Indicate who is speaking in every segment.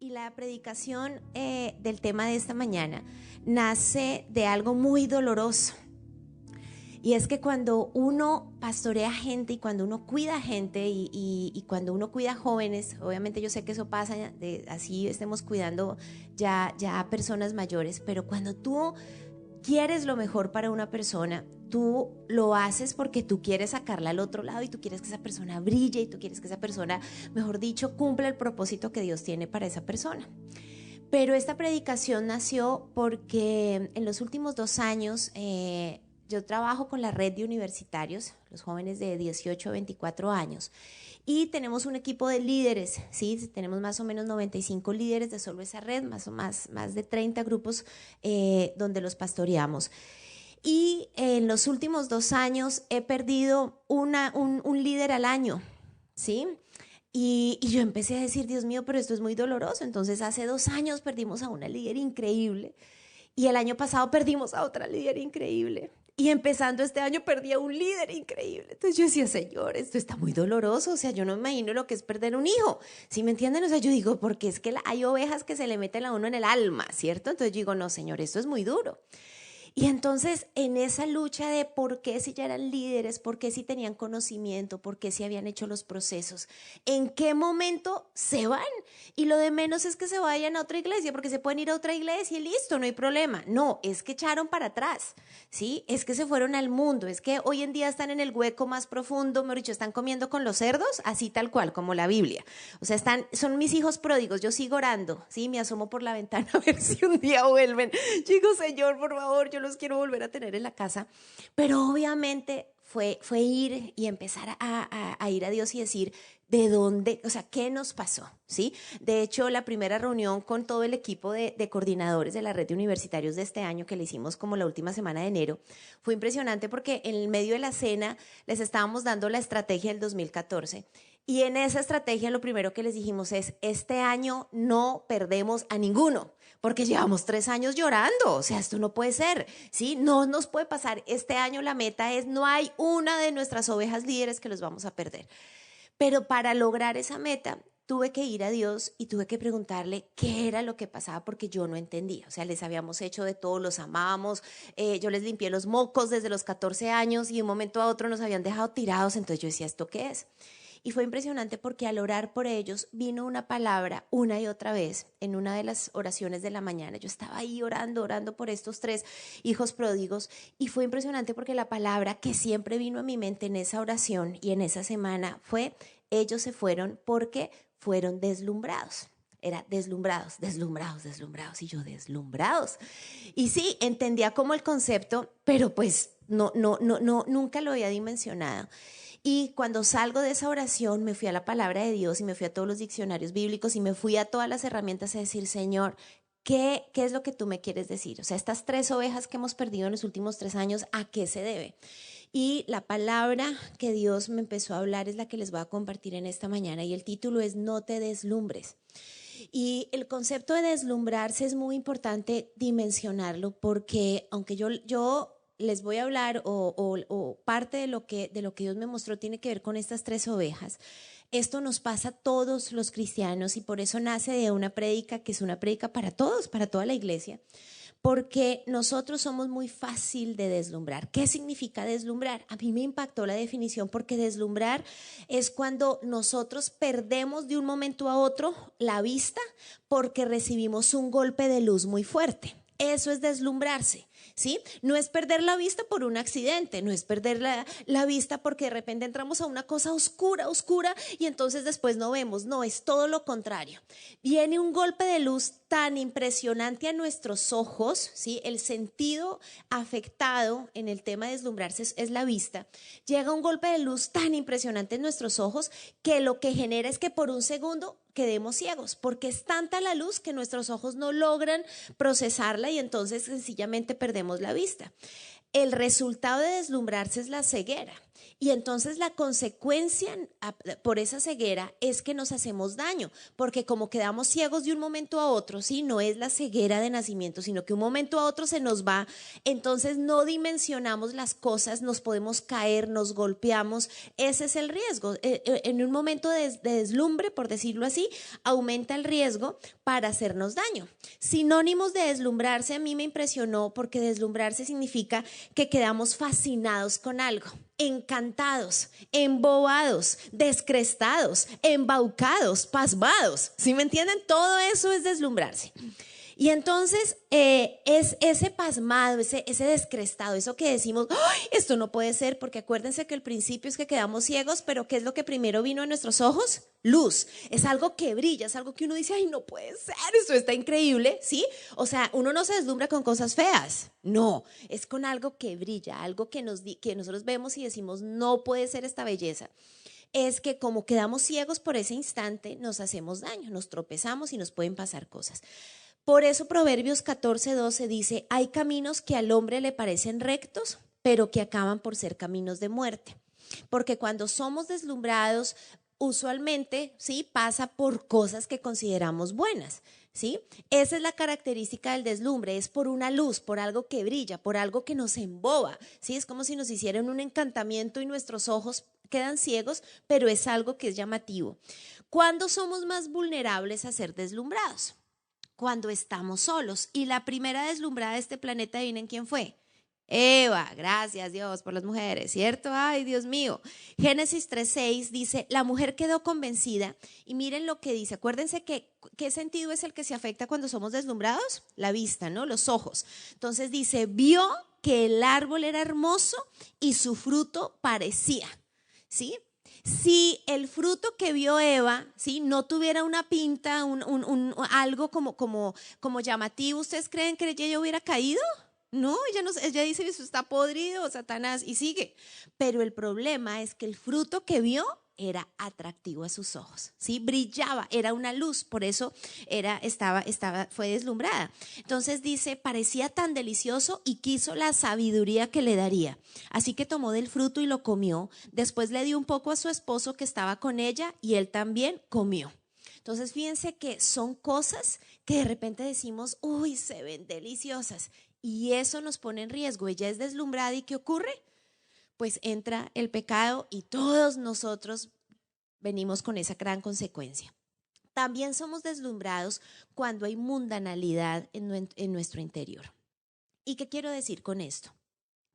Speaker 1: Y la predicación del tema de esta mañana nace de algo muy doloroso. Y es que cuando uno pastorea gente y cuando uno cuida gente y cuando uno cuida jóvenes, obviamente yo sé que eso pasa, así estemos cuidando ya a personas mayores, pero cuando tú quieres lo mejor para una persona, tú lo haces porque tú quieres sacarla al otro lado y tú quieres que esa persona brille y tú quieres que esa persona, mejor dicho, cumpla el propósito que Dios tiene para esa persona. Pero esta predicación nació porque en los últimos 2 años yo trabajo con la red de universitarios, los jóvenes de 18 a 24 años, y tenemos un equipo de líderes, ¿sí? Tenemos más o menos 95 líderes de solo esa red, más de 30 grupos donde los pastoreamos. Y en los últimos 2 años he perdido un líder al año, ¿sí? Y yo empecé a decir, Dios mío, pero esto es muy doloroso. Entonces hace 2 años perdimos a una líder increíble y el año pasado perdimos a otra líder increíble. Y empezando este año perdí a un líder increíble. Entonces yo decía, Señor, esto está muy doloroso. O sea, yo no me imagino lo que es perder un hijo. ¿Sí me entienden? O sea, yo digo, porque es que hay ovejas que se le meten a uno en el alma, ¿cierto? Entonces yo digo, no, Señor, esto es muy duro. Y entonces en esa lucha de por qué si ya eran líderes, por qué si tenían conocimiento, por qué si habían hecho los procesos, en qué momento se van. Y lo de menos es que se vayan a otra iglesia, porque se pueden ir a otra iglesia y listo, no hay problema. No, es que echaron para atrás, ¿sí? Es que se fueron al mundo, es que hoy en día están en el hueco más profundo, mejor dicho, están comiendo con los cerdos, así tal cual, como la Biblia. O sea, son mis hijos pródigos, yo sigo orando, ¿sí? Me asomo por la ventana a ver si un día vuelven. Yo digo, Señor, por favor, yo los quiero volver a tener en la casa. Pero obviamente fue ir y empezar a ir a Dios y decir, ¿de dónde? O sea, ¿qué nos pasó? ¿Sí? De hecho, la primera reunión con todo el equipo de coordinadores de la red de universitarios de este año, que le hicimos como la última semana de enero, fue impresionante porque en el medio de la cena les estábamos dando la estrategia del 2014. Y en esa estrategia lo primero que les dijimos es, este año no perdemos a ninguno, porque llevamos 3 años llorando, o sea, esto no puede ser, ¿sí? No nos puede pasar. Este año la meta es, no hay una de nuestras ovejas líderes que los vamos a perder. Pero para lograr esa meta, tuve que ir a Dios y tuve que preguntarle qué era lo que pasaba porque yo no entendía. O sea, les habíamos hecho de todo, los amábamos, yo les limpié los mocos desde los 14 años y de un momento a otro nos habían dejado tirados. Entonces yo decía, ¿esto qué es? Y fue impresionante porque al orar por ellos vino una palabra una y otra vez en una de las oraciones de la mañana. Yo estaba ahí orando por estos 3 hijos pródigos y fue impresionante porque la palabra que siempre vino a mi mente en esa oración y en esa semana fue, ellos se fueron porque fueron deslumbrados. Era deslumbrados. Y yo, deslumbrados. Y sí, entendía como el concepto, pero pues no, nunca lo había dimensionado. Y cuando salgo de esa oración me fui a la palabra de Dios y me fui a todos los diccionarios bíblicos y me fui a todas las herramientas a decir, Señor, ¿qué es lo que tú me quieres decir? O sea, estas 3 ovejas que hemos perdido en los últimos 3 años, ¿a qué se debe? Y la palabra que Dios me empezó a hablar es la que les voy a compartir en esta mañana y el título es No te deslumbres. Y el concepto de deslumbrarse es muy importante dimensionarlo porque aunque yo les voy a hablar o parte de lo que Dios me mostró tiene que ver con estas 3 ovejas. Esto nos pasa a todos los cristianos y por eso nace de una prédica que es una prédica para todos, para toda la iglesia. Porque nosotros somos muy fácil de deslumbrar. ¿Qué significa deslumbrar? A mí me impactó la definición porque deslumbrar es cuando nosotros perdemos de un momento a otro la vista porque recibimos un golpe de luz muy fuerte. Eso es deslumbrarse, ¿sí? No es perder la vista por un accidente, no es perder la vista porque de repente entramos a una cosa oscura y entonces después no vemos, no, es todo lo contrario. Viene un golpe de luz tan impresionante a nuestros ojos, ¿sí? El sentido afectado en el tema de deslumbrarse es la vista. Llega un golpe de luz tan impresionante en nuestros ojos que lo que genera es que por un segundo quedemos ciegos, porque es tanta la luz que nuestros ojos no logran procesarla y entonces sencillamente perdemos la vista. el resultado de deslumbrarse es la ceguera. Y entonces la consecuencia por esa ceguera es que nos hacemos daño, porque como quedamos ciegos de un momento a otro, ¿sí? No es la ceguera de nacimiento, sino que un momento a otro se nos va, entonces no dimensionamos las cosas, nos podemos caer, nos golpeamos, ese es el riesgo. En un momento de deslumbre, por decirlo así, aumenta el riesgo para hacernos daño. Sinónimos de deslumbrarse a mí me impresionó, porque deslumbrarse significa que quedamos fascinados con algo, encantados, embobados, descrestados, embaucados, pasmados. ¿Sí me entienden? Todo eso es deslumbrarse. Y entonces es ese pasmado, ese descrestado, eso que decimos, ¡ay, esto no puede ser! Porque acuérdense que el principio es que quedamos ciegos, pero ¿qué es lo que primero vino a nuestros ojos? Luz. Es algo que brilla, es algo que uno dice, ¡ay, no puede ser! Esto está increíble, ¿sí? O sea, uno no se deslumbra con cosas feas, no, es con algo que brilla, algo que nosotros vemos y decimos, no puede ser esta belleza. Es que como quedamos ciegos por ese instante, nos hacemos daño, nos tropezamos y nos pueden pasar cosas. Por eso Proverbios 14:12 dice, hay caminos que al hombre le parecen rectos, pero que acaban por ser caminos de muerte. Porque cuando somos deslumbrados, usualmente, ¿sí? Pasa por cosas que consideramos buenas, ¿sí? Esa es la característica del deslumbre, es por una luz, por algo que brilla, por algo que nos emboba, ¿sí? Es como si nos hicieran un encantamiento y nuestros ojos quedan ciegos, pero es algo que es llamativo. ¿Cuándo somos más vulnerables a ser deslumbrados? Cuando estamos solos. Y la primera deslumbrada de este planeta, ¿adivinen quién fue? Eva, gracias Dios por las mujeres, ¿cierto? Ay, Dios mío. Génesis 3:6 dice, la mujer quedó convencida y miren lo que dice. Acuérdense que, ¿qué sentido es el que se afecta cuando somos deslumbrados? La vista, ¿no? Los ojos. Entonces dice, vio que el árbol era hermoso y su fruto parecía, ¿sí? Si el fruto que vio Eva, ¿sí? No tuviera una pinta, algo como llamativo, ¿ustedes creen que ella hubiera caído? No, ella dice, eso está podrido, Satanás, y sigue. Pero el problema es que el fruto que vio era atractivo a sus ojos, ¿sí? Brillaba, era una luz, por eso fue deslumbrada. Entonces dice, parecía tan delicioso y quiso la sabiduría que le daría. Así que tomó del fruto y lo comió. Después le dio un poco a su esposo que estaba con ella y él también comió. Entonces fíjense que son cosas que de repente decimos, uy, se ven deliciosas. Y eso nos pone en riesgo. Ella es deslumbrada y ¿qué ocurre? Pues entra el pecado y todos nosotros venimos con esa gran consecuencia. También somos deslumbrados cuando hay mundanalidad en nuestro interior. ¿Y qué quiero decir con esto?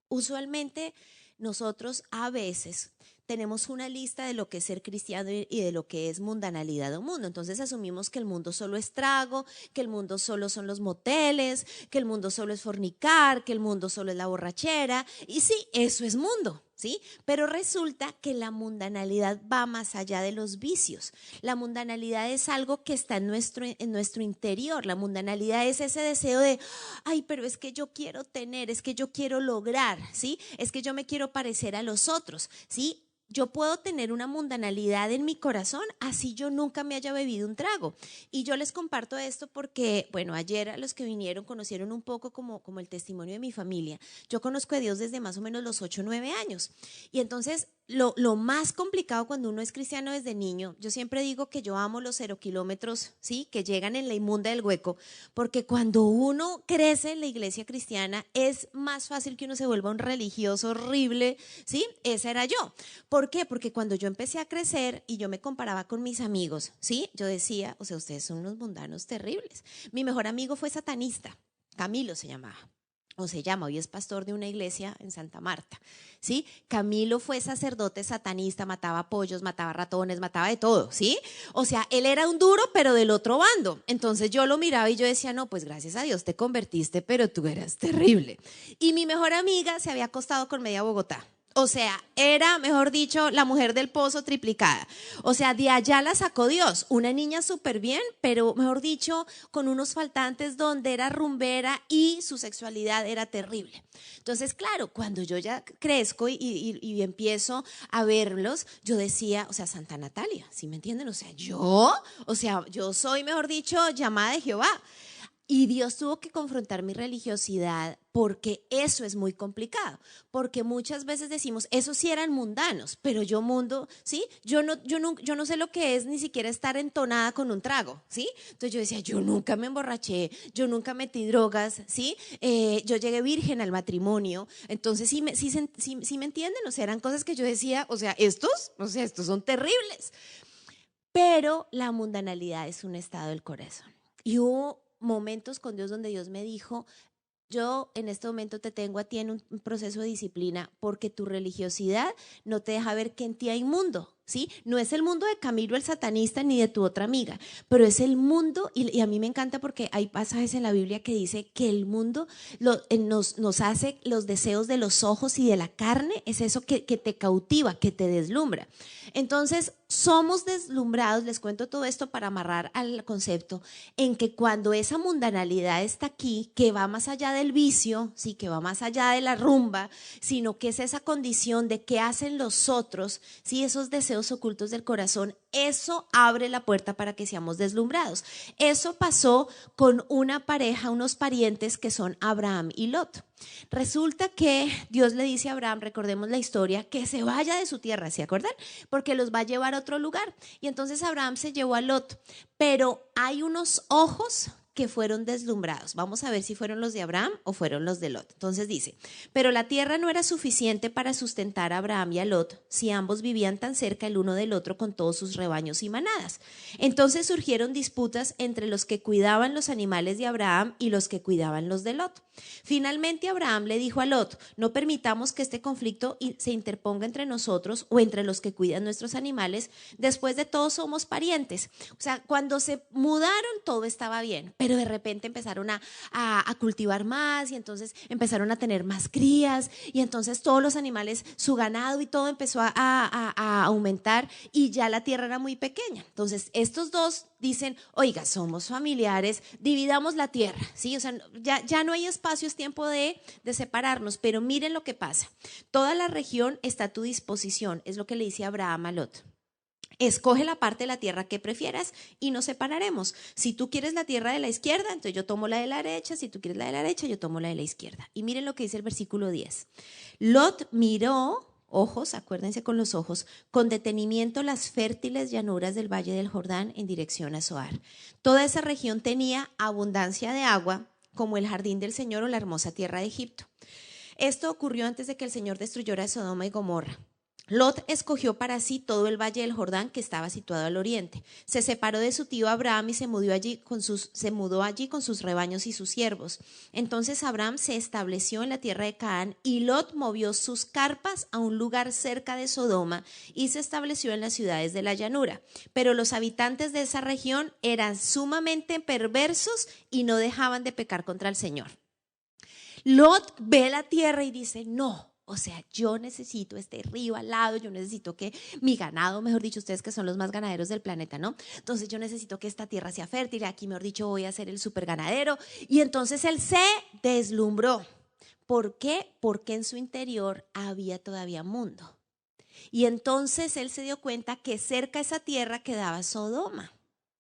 Speaker 1: Usualmente nosotros a veces tenemos una lista de lo que es ser cristiano y de lo que es mundanalidad o mundo. Entonces asumimos que el mundo solo es trago, que el mundo solo son los moteles, que el mundo solo es fornicar, que el mundo solo es la borrachera. Y sí, eso es mundo, ¿sí? Pero resulta que la mundanalidad va más allá de los vicios. La mundanalidad es algo que está en nuestro interior. La mundanalidad es ese deseo de, ay, pero es que yo quiero tener, es que yo quiero lograr, ¿sí? Es que yo me quiero parecer a los otros, ¿sí? Yo puedo tener una mundanalidad en mi corazón, así yo nunca me haya bebido un trago. Y yo les comparto esto porque, bueno, ayer a los que vinieron conocieron un poco como el testimonio de mi familia. Yo conozco a Dios desde más o menos los 8 o 9 años. Y entonces lo más complicado cuando uno es cristiano desde niño, yo siempre digo que yo amo los 0 kilómetros, ¿sí? Que llegan en la inmunda del hueco, porque cuando uno crece en la iglesia cristiana es más fácil que uno se vuelva un religioso horrible, ¿sí? Esa era yo. ¿Por qué? Porque cuando yo empecé a crecer y yo me comparaba con mis amigos, ¿sí? Yo decía, o sea, ustedes son unos mundanos terribles. Mi mejor amigo fue satanista, Camilo se llamaba. O se llama, hoy es pastor de una iglesia en Santa Marta, ¿sí? Camilo fue sacerdote satanista, mataba pollos, mataba ratones, mataba de todo, ¿sí? O sea, él era un duro, pero del otro bando. Entonces yo lo miraba y yo decía, no, pues gracias a Dios te convertiste, pero tú eras terrible. Y mi mejor amiga se había acostado con media Bogotá. O sea, era, mejor dicho, la mujer del pozo triplicada. O sea, de allá la sacó Dios. Una niña súper bien, pero mejor dicho, con unos faltantes donde era rumbera y su sexualidad era terrible. Entonces, claro, cuando yo ya crezco y empiezo a verlos, yo decía, o sea, Santa Natalia, ¿sí me entienden? O sea, yo soy, mejor dicho, llamada de Jehová. Y Dios tuvo que confrontar mi religiosidad porque eso es muy complicado, porque muchas veces decimos, esos sí eran mundanos, pero yo mundo, ¿sí? Yo no sé lo que es ni siquiera estar entonada con un trago, ¿sí? Entonces yo decía, yo nunca me emborraché, yo nunca metí drogas, ¿sí? Yo llegué virgen al matrimonio, entonces sí me entienden, o sea, eran cosas que yo decía, o sea, estos son terribles, pero la mundanalidad es un estado del corazón. Y hubo momentos con Dios donde Dios me dijo, yo en este momento te tengo a ti en un proceso de disciplina porque tu religiosidad no te deja ver que en ti hay mundo, ¿sí? No es el mundo de Camilo el satanista ni de tu otra amiga, pero es el mundo, y a mí me encanta porque hay pasajes en la Biblia que dice que el mundo nos hace los deseos de los ojos y de la carne, es eso que te cautiva, que te deslumbra. Entonces, somos deslumbrados, les cuento todo esto para amarrar al concepto, en que cuando esa mundanalidad está aquí, que va más allá del vicio, sí, que va más allá de la rumba, sino que es esa condición de qué hacen los otros, sí, esos deseos ocultos del corazón, eso abre la puerta para que seamos deslumbrados. Eso pasó con una pareja, unos parientes que son Abraham y Lot. Resulta que Dios le dice a Abraham, recordemos la historia, que se vaya de su tierra, ¿se acuerdan? Porque los va a llevar a otro lugar. Y entonces Abraham se llevó a Lot, pero hay unos ojos que fueron deslumbrados. Vamos a ver si fueron los de Abraham o fueron los de Lot. Entonces dice, pero la tierra no era suficiente para sustentar a Abraham y a Lot si ambos vivían tan cerca el uno del otro con todos sus rebaños y manadas. Entonces surgieron disputas entre los que cuidaban los animales de Abraham y los que cuidaban los de Lot. Finalmente Abraham le dijo a Lot, no permitamos que este conflicto se interponga entre nosotros o entre los que cuidan nuestros animales, después de todo somos parientes. O sea, cuando se mudaron todo estaba bien, pero de repente empezaron a cultivar más y entonces empezaron a tener más crías y entonces todos los animales, su ganado y todo empezó a aumentar y ya la tierra era muy pequeña. Entonces estos dos dicen, oiga, somos familiares, dividamos la tierra, ¿sí? O sea, ya no hay espacio, es tiempo de separarnos, pero miren lo que pasa. Toda la región está a tu disposición, es lo que le dice Abraham a Lot. Escoge la parte de la tierra que prefieras y nos separaremos. Si tú quieres la tierra de la izquierda, entonces yo tomo la de la derecha. Si tú quieres la de la derecha, yo tomo la de la izquierda. Y miren lo que dice el versículo 10. Lot miró, ojos, acuérdense con los ojos, con detenimiento las fértiles llanuras del valle del Jordán en dirección a Zoar. Toda esa región tenía abundancia de agua, como el jardín del Señor o la hermosa tierra de Egipto. Esto ocurrió antes de que el Señor destruyera Sodoma y Gomorra. Lot escogió para sí todo el valle del Jordán que estaba situado al oriente. Se separó de su tío Abraham y se mudó allí con sus rebaños y sus siervos. Entonces Abraham se estableció en la tierra de Canaán y Lot movió sus carpas a un lugar cerca de Sodoma y se estableció en las ciudades de la llanura. Pero los habitantes de esa región eran sumamente perversos y no dejaban de pecar contra el Señor. Lot ve la tierra y dice, no. O sea, yo necesito este río al lado, yo necesito que mi ganado, mejor dicho, ustedes que son los más ganaderos del planeta, ¿no? Entonces yo necesito que esta tierra sea fértil, aquí mejor dicho voy a ser el super ganadero. Y entonces él se deslumbró. ¿Por qué? Porque en su interior había todavía mundo. Y entonces él se dio cuenta que cerca a esa tierra quedaba Sodoma.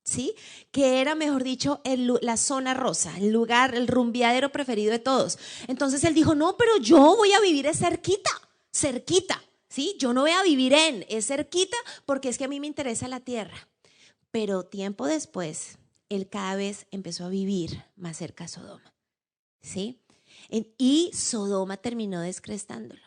Speaker 1: ¿Sí? Que era, mejor dicho, la zona rosa, el lugar, el rumbeadero preferido de todos. Entonces él dijo, no, pero yo voy a vivir cerquita, ¿sí? Yo no voy a vivir es cerquita porque es que a mí me interesa la tierra. Pero tiempo después, él cada vez empezó a vivir más cerca a Sodoma, ¿sí? Y Sodoma terminó descrestándolo.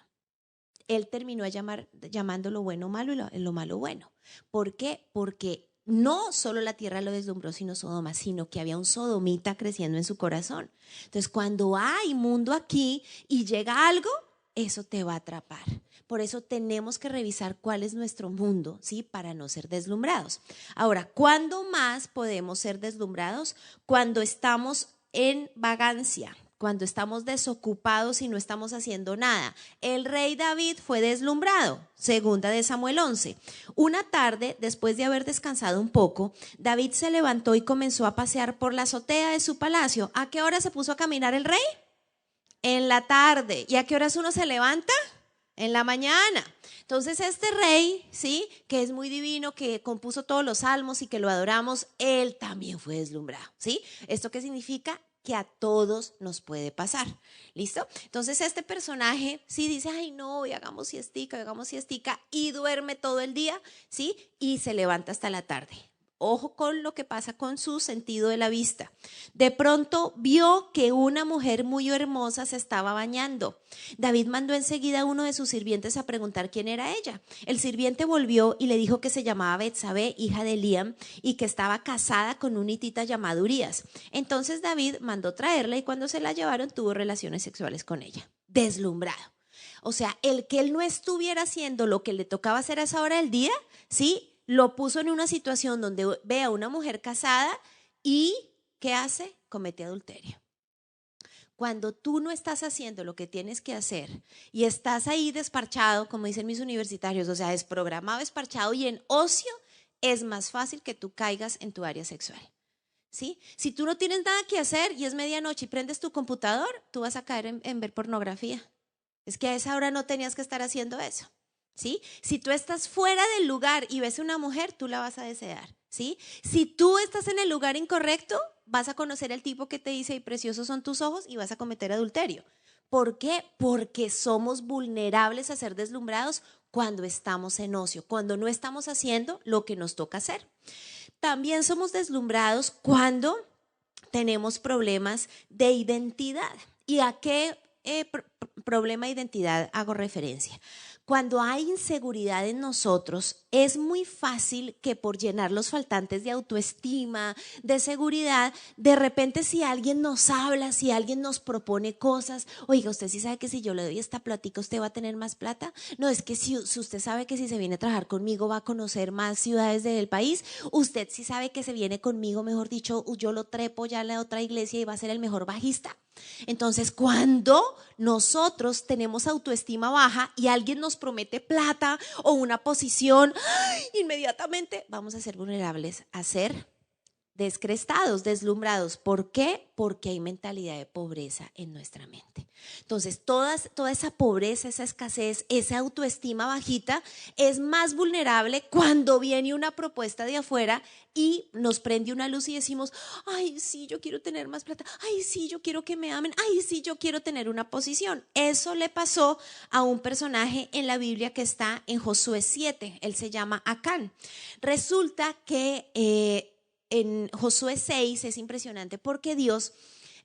Speaker 1: Él terminó llamando lo bueno malo y lo malo bueno. ¿Por qué? Porque no solo la tierra lo deslumbró, sino Sodoma, sino que había un sodomita creciendo en su corazón. Entonces, cuando hay mundo aquí y llega algo, eso te va a atrapar. Por eso tenemos que revisar cuál es nuestro mundo, ¿sí? Para no ser deslumbrados. Ahora, ¿cuándo más podemos ser deslumbrados? Cuando estamos en vagancia, cuando estamos desocupados y no estamos haciendo nada. El rey David fue deslumbrado, segunda de Samuel 11. Una tarde, después de haber descansado un poco, David se levantó y comenzó a pasear por la azotea de su palacio. ¿A qué hora se puso a caminar el rey? En la tarde. ¿Y a qué horas uno se levanta? En la mañana. Entonces este rey, ¿sí? Que es muy divino, que compuso todos los salmos y que lo adoramos, él también fue deslumbrado, ¿sí? ¿Esto qué significa? Que a todos nos puede pasar, ¿listo? Entonces este personaje sí dice, ay no, hoy hagamos siestica, y duerme todo el día, ¿sí? Y se levanta hasta la tarde. Ojo con lo que pasa con su sentido de la vista. De pronto vio que una mujer muy hermosa se estaba bañando. David mandó enseguida a uno de sus sirvientes a preguntar quién era ella. El sirviente volvió y le dijo que se llamaba Betsabé, hija de Eliam, y que estaba casada con un hitita llamado Urías. Entonces David mandó traerla y cuando se la llevaron tuvo relaciones sexuales con ella. Deslumbrado. O sea, el que él no estuviera haciendo lo que le tocaba hacer a esa hora del día, ¿sí? Lo puso en una situación donde ve a una mujer casada y ¿qué hace? Comete adulterio. Cuando tú no estás haciendo lo que tienes que hacer y estás ahí desparchado, como dicen mis universitarios, o sea, desprogramado, desparchado y en ocio, es más fácil que tú caigas en tu área sexual. ¿Sí? Si tú no tienes nada que hacer y es medianoche y prendes tu computador, tú vas a caer en ver pornografía. Es que a esa hora no tenías que estar haciendo eso. ¿Sí? Si tú estás fuera del lugar y ves a una mujer, tú la vas a desear, ¿sí? Si tú estás en el lugar incorrecto, vas a conocer al tipo que te dice, y preciosos son tus ojos, y vas a cometer adulterio. ¿Por qué? Porque somos vulnerables a ser deslumbrados cuando estamos en ocio, cuando no estamos haciendo lo que nos toca hacer. También somos deslumbrados cuando tenemos problemas de identidad. ¿Y a qué problema de identidad hago referencia? Cuando hay inseguridad en nosotros, es muy fácil que por llenar los faltantes de autoestima, de seguridad, de repente si alguien nos habla, si alguien nos propone cosas, oiga, usted sí sabe que si yo le doy esta platica, usted va a tener más plata. No, es que si usted sabe que si se viene a trabajar conmigo va a conocer más ciudades del país, usted sí sabe que se viene conmigo, mejor dicho, yo lo trepo ya a la otra iglesia y va a ser el mejor bajista. Entonces, cuando nosotros tenemos autoestima baja y alguien nos promete plata o una posición, inmediatamente vamos a ser vulnerables a ser descrestados, deslumbrados. ¿Por qué? Porque hay mentalidad de pobreza en nuestra mente. Entonces, toda esa pobreza, esa escasez, esa autoestima bajita es más vulnerable cuando viene una propuesta de afuera y nos prende una luz y decimos, ay, sí, yo quiero tener más plata, ay, sí, yo quiero que me amen, ay, sí, yo quiero tener una posición. Eso le pasó a un personaje en la Biblia que está en Josué 7, él se llama Acán. Resulta que en Josué 6 es impresionante porque Dios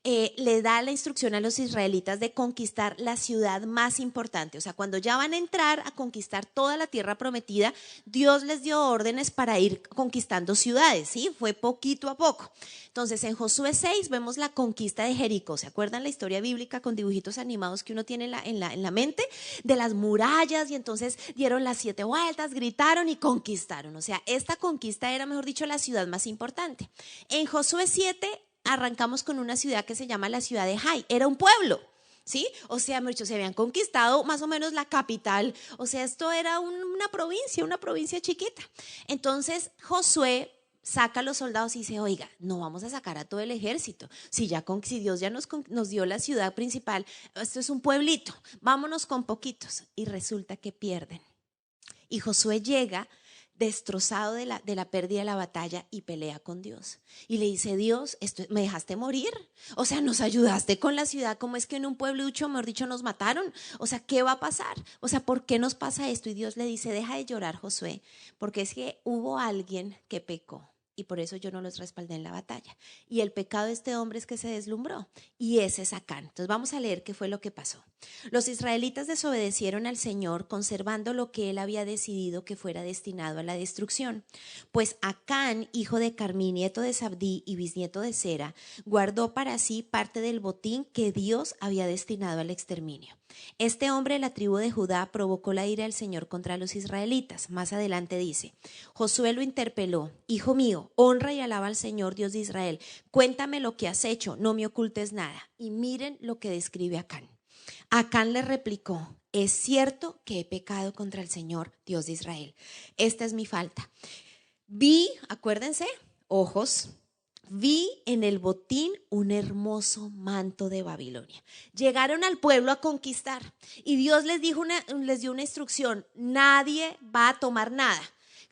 Speaker 1: le da la instrucción a los israelitas de conquistar la ciudad más importante. O sea, cuando ya van a entrar a conquistar toda la tierra prometida, Dios les dio órdenes para ir conquistando ciudades, ¿sí? Fue poquito a poco. Entonces, en Josué 6 vemos la conquista de Jericó. ¿Se acuerdan la historia bíblica con dibujitos animados que uno tiene en la mente? De las murallas, y entonces dieron las 7 vueltas, gritaron y conquistaron. O sea, esta conquista era, mejor dicho, la ciudad más importante. En Josué 7 arrancamos con una ciudad que se llama la ciudad de Jai. Era un pueblo, ¿sí? O sea, muchos se habían conquistado más o menos la capital. O sea, esto era una provincia chiquita. Entonces Josué saca a los soldados y dice, oiga, no vamos a sacar a todo el ejército. Si Dios ya nos dio la ciudad principal, esto es un pueblito, vámonos con poquitos. Y resulta que pierden. Y Josué llega destrozado de la pérdida de la batalla y pelea con Dios. Y le dice, Dios, ¿me dejaste morir? O sea, nos ayudaste con la ciudad, ¿cómo es que en un pueblucho, mejor dicho, nos mataron? O sea, ¿qué va a pasar? O sea, ¿por qué nos pasa esto? Y Dios le dice, deja de llorar, Josué, porque es que hubo alguien que pecó. Y por eso yo no los respaldé en la batalla. Y el pecado de este hombre es que se deslumbró. Y ese es Acán. Entonces vamos a leer qué fue lo que pasó. Los israelitas desobedecieron al Señor, conservando lo que él había decidido que fuera destinado a la destrucción. Pues Acán, hijo de Carmí, nieto de Sabdí y bisnieto de Sera, guardó para sí parte del botín que Dios había destinado al exterminio. Este hombre de la tribu de Judá provocó la ira del Señor contra los israelitas. Más adelante dice, Josué lo interpeló, hijo mío, honra y alaba al Señor Dios de Israel. Cuéntame lo que has hecho, no me ocultes nada. Y miren lo que describe Acán. Acán le replicó, es cierto que he pecado contra el Señor Dios de Israel. Esta es mi falta. Vi, acuérdense, ojos, vi en el botín un hermoso manto de Babilonia. Llegaron al pueblo a conquistar y Dios les dio una instrucción: nadie va a tomar nada.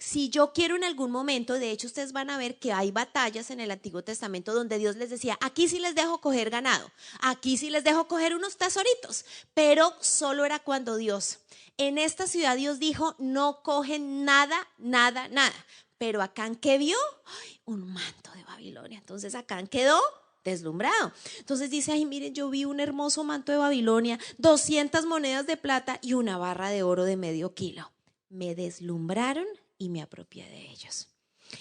Speaker 1: Si yo quiero en algún momento, de hecho ustedes van a ver que hay batallas en el Antiguo Testamento donde Dios les decía: aquí sí les dejo coger ganado, aquí sí les dejo coger unos tesoritos, pero solo era cuando Dios. En esta ciudad Dios dijo: no cogen nada, nada, nada. Pero Acán, ¿qué vio? ¡Ay! Un manto de Babilonia. Entonces Acán quedó deslumbrado. Entonces dice: ay, miren, yo vi un hermoso manto de Babilonia, 200 monedas de plata y una barra de oro de medio kilo. Me deslumbraron y me apropié de ellos.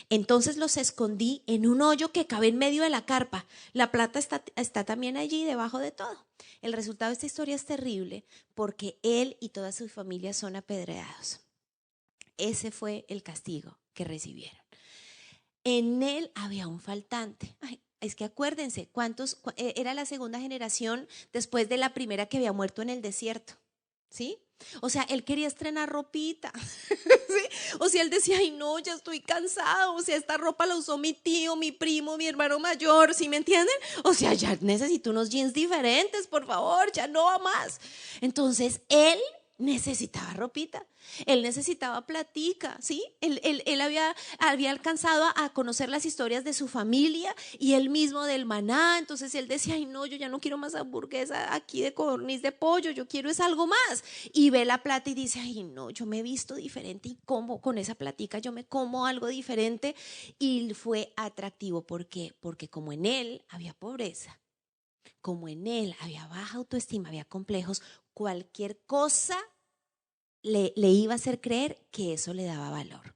Speaker 1: Entonces los escondí en un hoyo que cabe en medio de la carpa. La plata está también allí debajo de todo. El resultado de esta historia es terrible porque él y toda su familia son apedreados. Ese fue el castigo que recibieron. En él había un faltante. Ay, es que acuérdense, era la segunda generación después de la primera que había muerto en el desierto, ¿sí? O sea, él quería estrenar ropita, ¿sí? O sea, él decía: ay, no, ya estoy cansado. O sea, esta ropa la usó mi tío, mi primo, mi hermano mayor, ¿sí me entienden? O sea, ya necesito unos jeans diferentes, por favor, ya no va más. Entonces, él necesitaba ropita, él necesitaba platica, ¿sí? Él había alcanzado a conocer las historias de su familia y él mismo del maná. Entonces él decía: ay, no, yo ya no quiero más hamburguesa aquí de codorniz de pollo, yo quiero es algo más. Y ve la plata y dice: ay, no, yo me he visto diferente y como con esa platica yo me como algo diferente. Y fue atractivo. ¿Por qué? Porque como en él había pobreza, como en él había baja autoestima, había complejos, cualquier cosa le iba a hacer creer que eso le daba valor.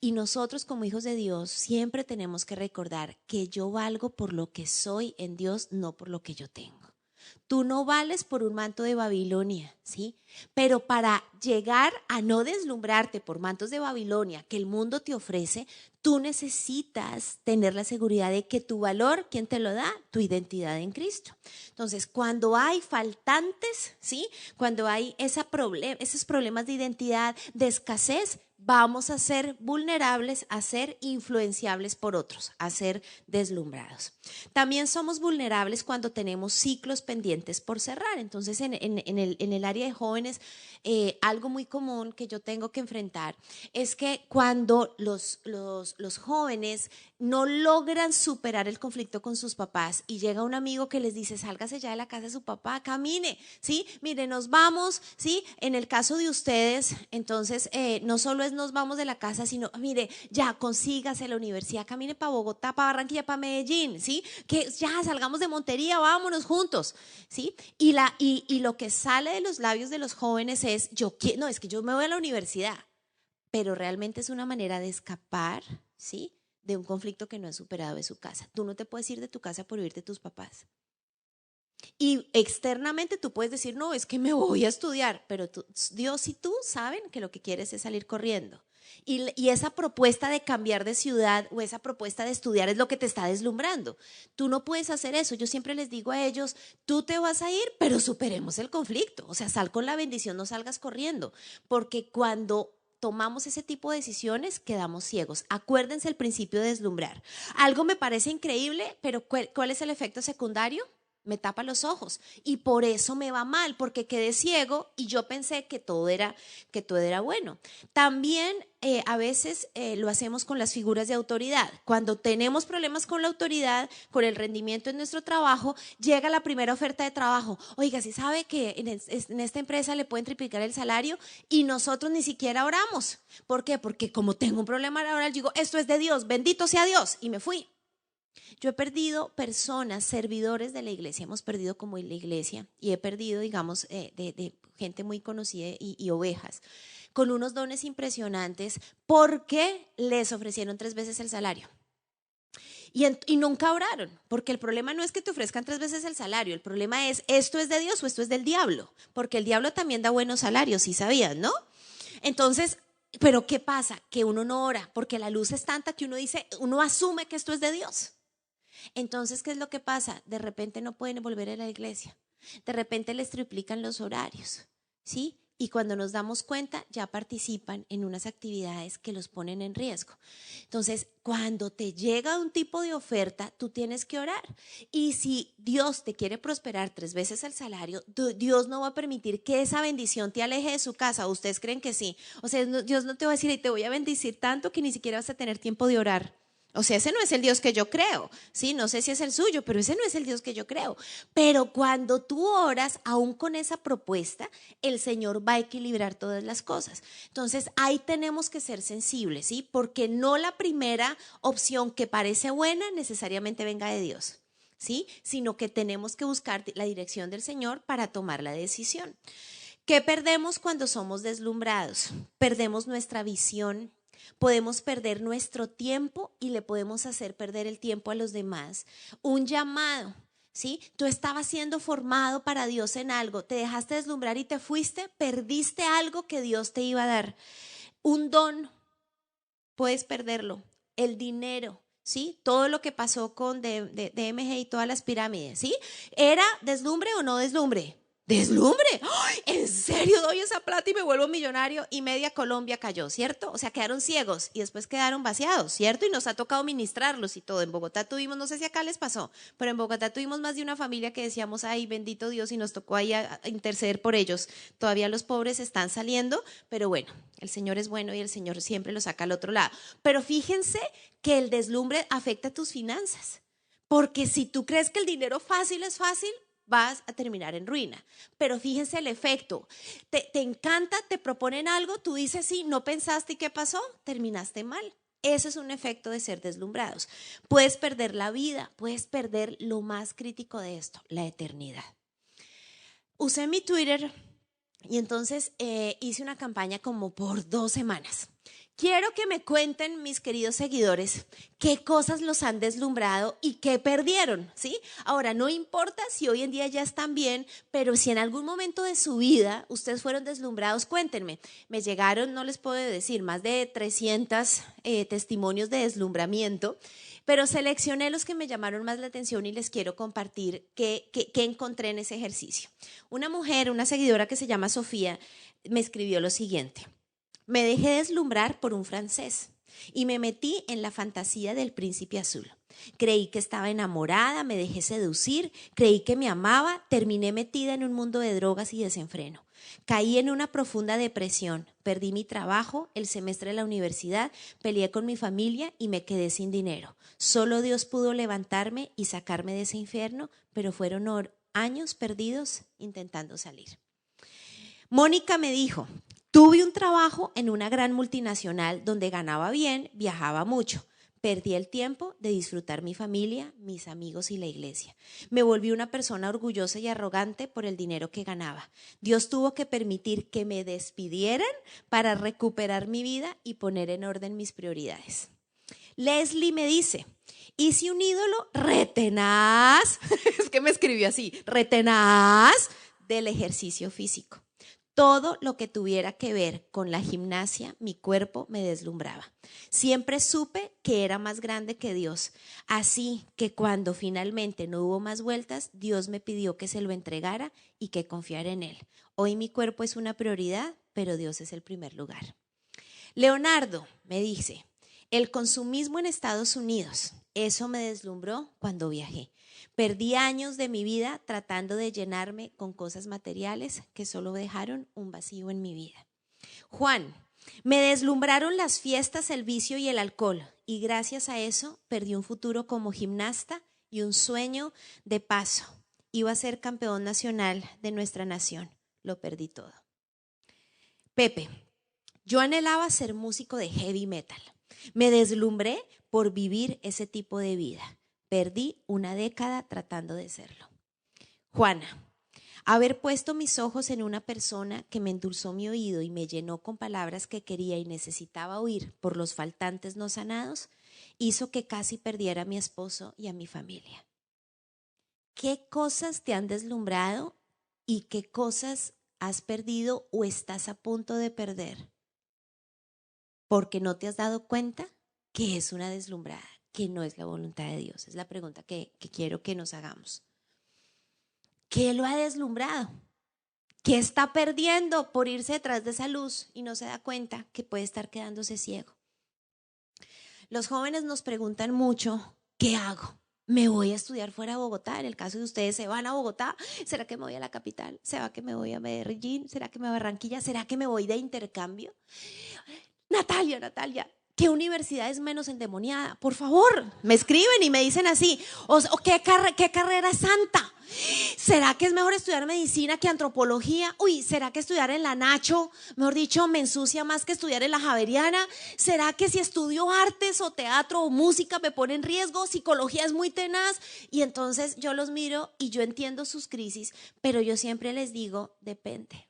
Speaker 1: Y nosotros como hijos de Dios siempre tenemos que recordar que yo valgo por lo que soy en Dios, no por lo que yo tengo. Tú no vales por un manto de Babilonia, ¿sí? Pero para llegar a no deslumbrarte por mantos de Babilonia que el mundo te ofrece, tú necesitas tener la seguridad de que tu valor, ¿quién te lo da? Tu identidad en Cristo. Entonces, cuando hay faltantes, ¿sí? Cuando hay esos problemas de identidad, de escasez, vamos a ser vulnerables, a ser influenciables por otros, a ser deslumbrados. También somos vulnerables cuando tenemos ciclos pendientes por cerrar. Entonces, en el área de jóvenes, algo muy común que yo tengo que enfrentar es que cuando los jóvenes no logran superar el conflicto con sus papás y llega un amigo que les dice: sálgase ya de la casa de su papá, camine, ¿sí? Mire, nos vamos, ¿sí? En el caso de ustedes, entonces, no solo es nos vamos de la casa, sino, mire, ya consígase la universidad, camine para Bogotá, para Barranquilla, para Medellín, ¿sí? Que ya salgamos de Montería, vámonos juntos, ¿sí? Y lo que sale de los labios de los jóvenes es: no, es que yo me voy a la universidad. Pero realmente es una manera de escapar, ¿sí?, de un conflicto que no es superado de su casa. Tú no te puedes ir de tu casa por huir de tus papás. Y externamente tú puedes decir: no, es que me voy a estudiar, pero Dios y tú saben que lo que quieres es salir corriendo. Y esa propuesta de cambiar de ciudad o esa propuesta de estudiar es lo que te está deslumbrando. Tú no puedes hacer eso. Yo siempre les digo a ellos: tú te vas a ir, pero superemos el conflicto. O sea, sal con la bendición, no salgas corriendo. Porque cuando tomamos ese tipo de decisiones, quedamos ciegos. Acuérdense el principio de deslumbrar. Algo me parece increíble, pero ¿cuál es el efecto secundario? Me tapa los ojos y por eso me va mal, porque quedé ciego y yo pensé que todo era bueno. También a veces lo hacemos con las figuras de autoridad. Cuando tenemos problemas con la autoridad, con el rendimiento en nuestro trabajo, llega la primera oferta de trabajo: oiga, ¿sí sabe que en esta empresa le pueden triplicar el salario? Y nosotros ni siquiera oramos. ¿Por qué? Porque como tengo un problema laboral, digo: esto es de Dios, bendito sea Dios, y me fui. Yo he perdido personas, servidores de la iglesia, hemos perdido como en la iglesia, y he perdido, digamos, de gente muy conocida y ovejas, con unos dones impresionantes porque les ofrecieron 3 veces el salario. Y nunca oraron, porque el problema no es que te ofrezcan 3 veces el salario, el problema es: ¿esto es de Dios o esto es del diablo? Porque el diablo también da buenos salarios, ¿sí sabías, no? Entonces, ¿pero qué pasa? Que uno no ora, porque la luz es tanta que uno asume que esto es de Dios. Entonces, ¿qué es lo que pasa? De repente no pueden volver a la iglesia. De repente les triplican los horarios, ¿sí? y cuando nos damos cuenta ya participan en unas actividades que los ponen en riesgo. Entonces, cuando te llega un tipo de oferta, tú tienes que orar. Y si Dios te quiere prosperar 3 veces el salario, Dios no va a permitir que esa bendición te aleje de su casa. ¿Ustedes creen que sí? O sea, Dios no te va a decir, y te voy a bendecir tanto que ni siquiera vas a tener tiempo de orar. O sea, ese no es el Dios que yo creo, ¿sí? No sé si es el suyo, pero ese no es el Dios que yo creo. Pero cuando tú oras, aún con esa propuesta, el Señor va a equilibrar todas las cosas. Entonces, ahí tenemos que ser sensibles, ¿sí? Porque no la primera opción que parece buena necesariamente venga de Dios, ¿sí? Sino que tenemos que buscar la dirección del Señor para tomar la decisión. ¿Qué perdemos cuando somos deslumbrados? Perdemos nuestra visión. Podemos perder nuestro tiempo y le podemos hacer perder el tiempo a los demás. Un llamado, ¿sí? Tú estabas siendo formado para Dios en algo, te dejaste deslumbrar y te fuiste, perdiste algo que Dios te iba a dar. Un don, puedes perderlo. El dinero, ¿sí? Todo lo que pasó con DMG y todas las pirámides, ¿sí? ¿Era deslumbre o no deslumbre? Deslumbre. ¡Ay! ¿En serio doy esa plata y me vuelvo millonario? Y media Colombia cayó, ¿cierto? O sea, quedaron ciegos y después quedaron vaciados, ¿cierto? Y nos ha tocado ministrarlos y todo. En Bogotá tuvimos, no sé si acá les pasó, pero en Bogotá tuvimos más de una familia que decíamos, ay, bendito Dios, y nos tocó ahí a interceder por ellos. Todavía los pobres están saliendo, pero bueno, el Señor es bueno y el Señor siempre lo saca al otro lado. Pero fíjense que el deslumbre afecta a tus finanzas. Porque si tú crees que el dinero fácil es fácil, vas a terminar en ruina. Pero fíjense el efecto. Te encanta, te proponen algo, tú dices sí, no pensaste y ¿qué pasó? Terminaste mal. Ese es un efecto de ser deslumbrados. Puedes perder la vida, puedes perder lo más crítico de esto, la eternidad. Usé mi Twitter y entonces hice una campaña como por 2 semanas. Quiero que me cuenten, mis queridos seguidores, qué cosas los han deslumbrado y qué perdieron, ¿sí? Ahora, no importa si hoy en día ya están bien, pero si en algún momento de su vida ustedes fueron deslumbrados, cuéntenme. Me llegaron, no les puedo decir, más de 300 testimonios de deslumbramiento, pero seleccioné los que me llamaron más la atención y les quiero compartir qué encontré en ese ejercicio. Una mujer, una seguidora que se llama Sofía, me escribió lo siguiente. Me dejé deslumbrar por un francés y me metí en la fantasía del príncipe azul. Creí que estaba enamorada, me dejé seducir, creí que me amaba, terminé metida en un mundo de drogas y desenfreno. Caí en una profunda depresión, perdí mi trabajo, el semestre de la universidad, peleé con mi familia y me quedé sin dinero. Solo Dios pudo levantarme y sacarme de ese infierno, pero fueron años perdidos intentando salir. Mónica me dijo, tuve un trabajo en una gran multinacional donde ganaba bien, viajaba mucho. Perdí el tiempo de disfrutar mi familia, mis amigos y la iglesia. Me volví una persona orgullosa y arrogante por el dinero que ganaba. Dios tuvo que permitir que me despidieran para recuperar mi vida y poner en orden mis prioridades. Leslie me dice, hice un ídolo retenaz, es que me escribió así, retenaz del ejercicio físico. Todo lo que tuviera que ver con la gimnasia, mi cuerpo me deslumbraba. Siempre supe que era más grande que Dios. Así que cuando finalmente no hubo más vueltas, Dios me pidió que se lo entregara y que confiara en Él. Hoy mi cuerpo es una prioridad, pero Dios es el primer lugar. Leonardo me dice, el consumismo en Estados Unidos, eso me deslumbró cuando viajé. Perdí años de mi vida tratando de llenarme con cosas materiales que solo dejaron un vacío en mi vida. Juan, me deslumbraron las fiestas, el vicio y el alcohol, y gracias a eso perdí un futuro como gimnasta y un sueño de paso. Iba a ser campeón nacional de nuestra nación. Lo perdí todo. Pepe, yo anhelaba ser músico de heavy metal. Me deslumbré por vivir ese tipo de vida. Perdí una década tratando de serlo. Juana, haber puesto mis ojos en una persona que me endulzó mi oído y me llenó con palabras que quería y necesitaba oír por los faltantes no sanados, hizo que casi perdiera a mi esposo y a mi familia. ¿Qué cosas te han deslumbrado y qué cosas has perdido o estás a punto de perder? Porque no te has dado cuenta que es una deslumbrada, que no es la voluntad de Dios. Es la pregunta que quiero que nos hagamos. ¿Qué lo ha deslumbrado? ¿Qué está perdiendo por irse detrás de esa luz y no se da cuenta que puede estar quedándose ciego? Los jóvenes nos preguntan mucho, ¿qué hago? ¿Me voy a estudiar fuera de Bogotá? En el caso de ustedes, ¿se van a Bogotá? ¿Será que me voy a la capital? ¿Será que me voy a Medellín? ¿Será que me voy a Barranquilla? ¿Será que me voy de intercambio? Natalia, ¿qué universidad es menos endemoniada? Por favor, me escriben y me dicen así. O ¿qué carrera santa? ¿Será que es mejor estudiar medicina que antropología? Uy, ¿será que estudiar en la Nacho, mejor dicho, me ensucia más que estudiar en la Javeriana? ¿Será que si estudio artes o teatro o música me pone en riesgo? Psicología es muy tenaz. Y entonces yo los miro y yo entiendo sus crisis, pero yo siempre les digo, depende.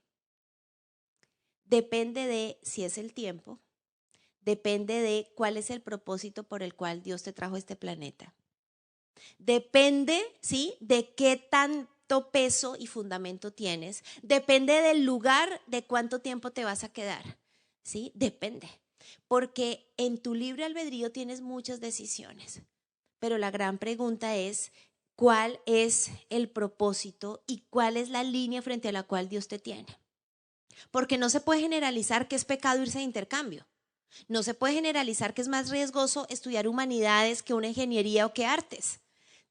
Speaker 1: Depende de si es el tiempo. Depende de cuál es el propósito por el cual Dios te trajo a este planeta. Depende, ¿sí?, de qué tanto peso y fundamento tienes. Depende del lugar, de cuánto tiempo te vas a quedar, ¿sí? Depende. Porque en tu libre albedrío tienes muchas decisiones. Pero la gran pregunta es, ¿cuál es el propósito y cuál es la línea frente a la cual Dios te tiene? Porque no se puede generalizar que es pecado irse de intercambio. No se puede generalizar que es más riesgoso estudiar humanidades que una ingeniería o que artes.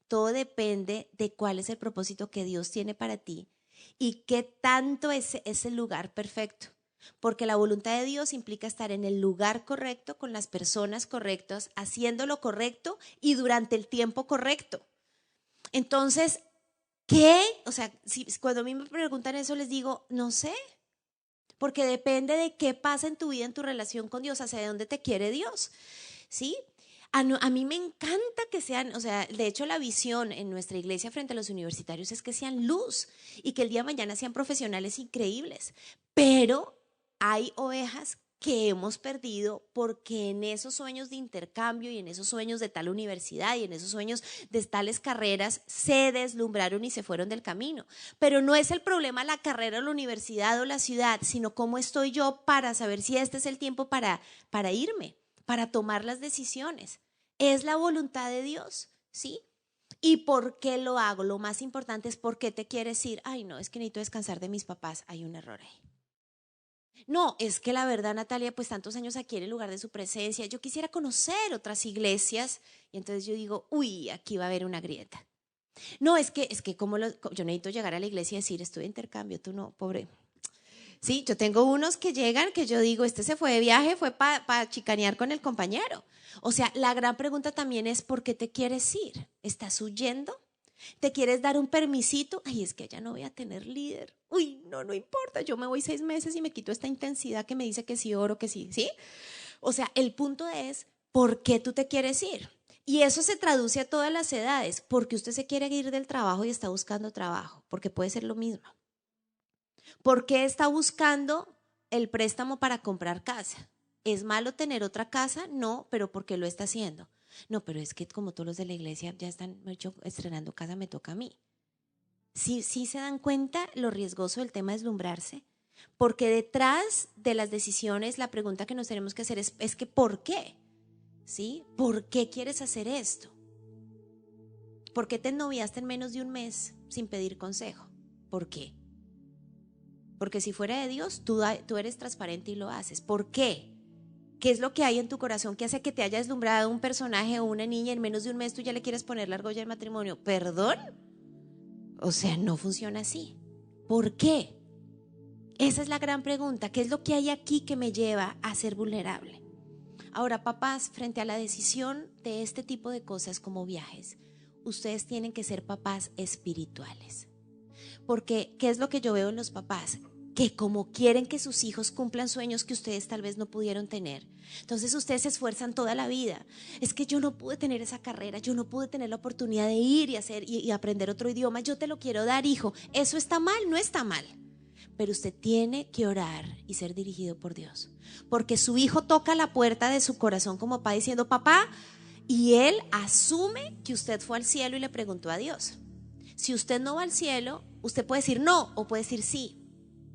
Speaker 1: Todo depende de cuál es el propósito que Dios tiene para ti y qué tanto es el lugar perfecto. Porque la voluntad de Dios implica estar en el lugar correcto, con las personas correctas, haciendo lo correcto y durante el tiempo correcto. Entonces, ¿qué? O sea, cuando a mí me preguntan eso les digo, no sé. Porque depende de qué pasa en tu vida, en tu relación con Dios, hacia dónde te quiere Dios, ¿sí? A mí me encanta que sean, o sea, de hecho la visión en nuestra iglesia frente a los universitarios es que sean luz y que el día de mañana sean profesionales increíbles. Pero hay ovejas que hemos perdido porque en esos sueños de intercambio y en esos sueños de tal universidad y en esos sueños de tales carreras se deslumbraron y se fueron del camino. Pero no es el problema la carrera o la universidad o la ciudad, sino cómo estoy yo para saber si este es el tiempo para irme, para tomar las decisiones. Es la voluntad de Dios, ¿sí? ¿Y por qué lo hago? Lo más importante es por qué te quieres ir. Ay, no, es que necesito descansar de mis papás. Hay un error ahí. No, es que la verdad, Natalia, pues tantos años aquí en el lugar de su presencia, yo quisiera conocer otras iglesias y entonces yo digo, uy, aquí va a haber una grieta. No, es que como yo necesito llegar a la iglesia y decir, estoy de intercambio, tú no, pobre. Sí, yo tengo unos que llegan que yo digo, este se fue de viaje, fue para chicanear con el compañero. O sea, la gran pregunta también es, ¿por qué te quieres ir? ¿Estás huyendo? ¿Te quieres dar un permisito? Ay, es que ya no voy a tener líder. Uy, no importa, yo me voy 6 meses y me quito esta intensidad que me dice que sí oro, que sí, ¿sí? O sea, el punto es, ¿por qué tú te quieres ir? Y eso se traduce a todas las edades, porque usted se quiere ir del trabajo y está buscando trabajo, porque puede ser lo mismo. ¿Por qué está buscando el préstamo para comprar casa? ¿Es malo tener otra casa? No, pero ¿por qué lo está haciendo? No, pero es que como todos los de la iglesia ya están estrenando casa, me toca a mí. Sí se dan cuenta lo riesgoso del tema de deslumbrarse, porque detrás de las decisiones la pregunta que nos tenemos que hacer es que ¿por qué? ¿Sí? ¿Por qué quieres hacer esto? ¿Por qué te ennoviaste en menos de un mes sin pedir consejo? ¿Por qué? Porque si fuera de Dios, tú eres transparente y lo haces. ¿Por qué? ¿Qué es lo que hay en tu corazón que hace que te haya deslumbrado un personaje o una niña en menos de un mes tú ya le quieres poner la argolla del matrimonio? ¿Perdón? O sea, no funciona así. ¿Por qué? Esa es la gran pregunta. ¿Qué es lo que hay aquí que me lleva a ser vulnerable? Ahora, papás, frente a la decisión de este tipo de cosas como viajes, ustedes tienen que ser papás espirituales. Porque, ¿qué es lo que yo veo en los papás? Que como quieren que sus hijos cumplan sueños que ustedes tal vez no pudieron tener, entonces ustedes se esfuerzan toda la vida. Es que yo no pude tener esa carrera, yo no pude tener la oportunidad de ir y hacer y aprender otro idioma, yo te lo quiero dar, hijo. Eso está mal, no está mal. Pero usted tiene que orar y ser dirigido por Dios, porque su hijo toca la puerta de su corazón como papá diciendo, papá, y él asume que usted fue al cielo y le preguntó a Dios. Si usted no va al cielo, usted puede decir no o puede decir sí,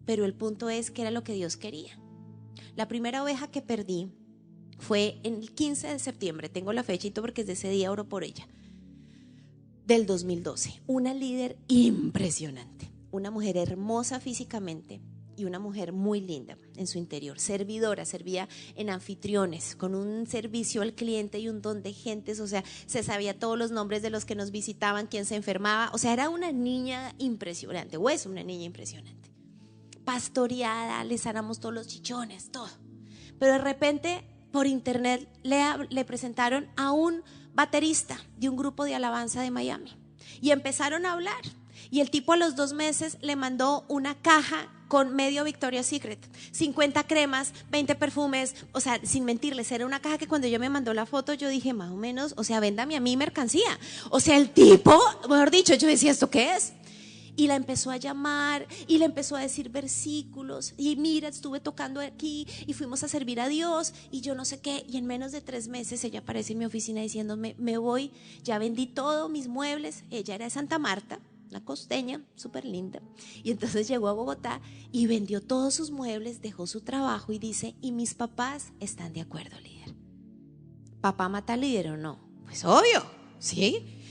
Speaker 1: pero el punto es que era lo que Dios quería. La primera oveja que perdí fue en el 15 de septiembre, tengo la fecha y todo porque desde ese día oro por ella, del 2012. Una líder impresionante. una mujer hermosa físicamente y una mujer muy linda en su interior, servidora, servía en anfitriones, con un servicio al cliente y un don de gentes, o sea, se sabía todos los nombres de los que nos visitaban, quién se enfermaba, o sea, era una niña impresionante, o es una niña impresionante. Pastoreada, le sanamos todos los chichones, todo. Pero de repente, por internet, le presentaron a un baterista de un grupo de alabanza de Miami y empezaron a hablar. Y el tipo a los 2 meses le mandó una caja con medio Victoria's Secret, 50 cremas, 20 perfumes, o sea, sin mentirles, era una caja que cuando yo me mandó la foto yo dije, más o menos, o sea, véndame a mí mercancía. O sea, el tipo, mejor dicho, yo decía, ¿esto qué es? Y la empezó a llamar y le empezó a decir versículos y mira, estuve tocando aquí y fuimos a servir a Dios y yo no sé qué, y en menos de 3 meses ella aparece en mi oficina diciéndome, me voy, ya vendí todos mis muebles. Ella era de Santa Marta, una costeña súper linda, y entonces llegó a Bogotá y vendió todos sus muebles, dejó su trabajo y dice, y mis papás están de acuerdo, líder. ¿Papá mata al líder o no? Pues obvio, ¿sí?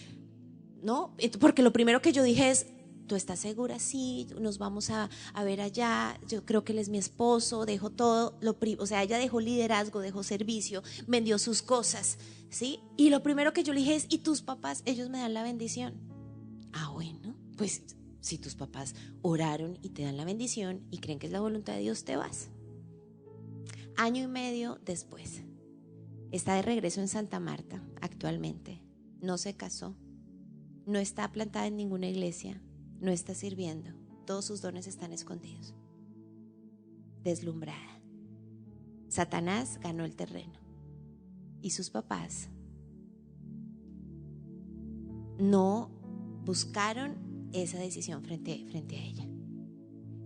Speaker 1: No, porque lo primero que yo dije es, ¿tú estás segura? Sí, nos vamos a ver allá, yo creo que él es mi esposo, dejó todo, o sea, ella dejó liderazgo, dejó servicio, vendió sus cosas, ¿sí? Y lo primero que yo le dije es, ¿y tus papás? Ellos me dan la bendición. Ah, bueno, pues si tus papás oraron y te dan la bendición y creen que es la voluntad de Dios, te vas. Año y medio después, está de regreso en Santa Marta actualmente, no se casó, no está plantada en ninguna iglesia, no está sirviendo, todos sus dones están escondidos. Deslumbrada. Satanás ganó el terreno y sus papás no buscaron esa decisión frente a ella.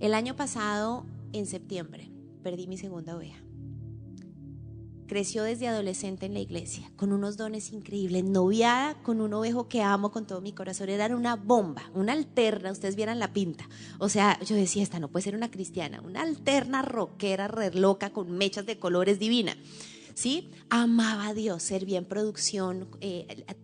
Speaker 1: El año pasado, en septiembre, perdí mi segunda oveja. Creció desde adolescente en la iglesia, con unos dones increíbles, noviada con un ovejo que amo con todo mi corazón. Era una bomba, una alterna, ustedes vieran la pinta. O sea, yo decía, esta no puede ser una cristiana, una alterna rockera, re loca, con mechas de colores, divina. ¿Sí? Amaba a Dios, servía en producción,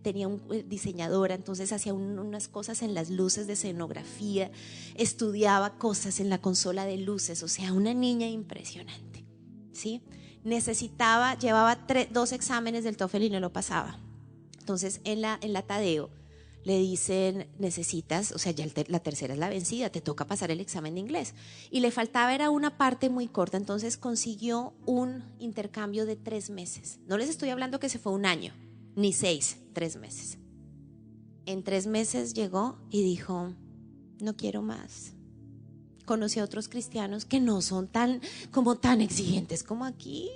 Speaker 1: tenía un diseñadora, entonces hacía unas cosas en las luces de escenografía, estudiaba cosas en la consola de luces, o sea, una niña impresionante, ¿sí? Llevaba 2 exámenes del TOEFL y no lo pasaba. Entonces en la Tadeo le dicen, necesitas, o sea, ya la tercera es la vencida, te toca pasar el examen de inglés. Y le faltaba, era una parte muy corta, entonces consiguió un intercambio de 3 meses. No les estoy hablando que se fue un año, ni 6, 3 meses. En 3 meses llegó y dijo, no quiero más. Conocí a otros cristianos que no son tan exigentes como aquí.